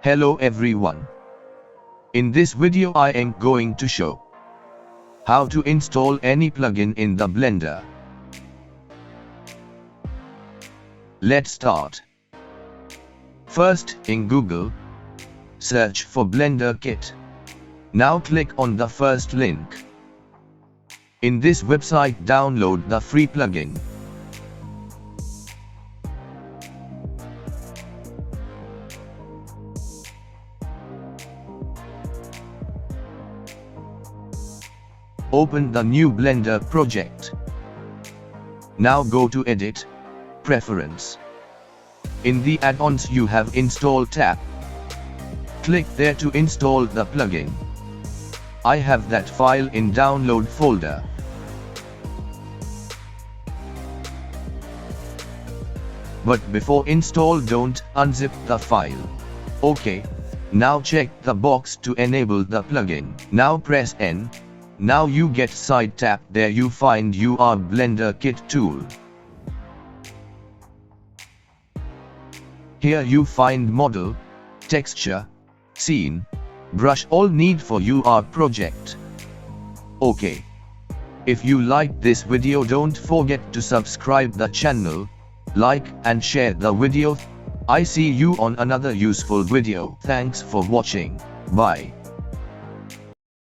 Hello everyone. In this video I am going to show how to install any plugin in the Blender. Let's start. First, in Google, search for Blender Kit. Now click on the first link. In this website, download the free plugin. Open the new Blender project. Now go to Edit, Preference. In the Add-Ons you have Install tab. Click there to install the plugin. I have that file in Download folder. But before install, don't unzip the file. OK. Now check the box to enable the plugin. Now press N. Now you get side tab. There you find your Blender Kit tool. Here you find model, texture, scene, brush, all need for your project. OK. If you like this video, don't forget to subscribe the channel, like and share the video. I see you on another useful video. Thanks for watching. Bye.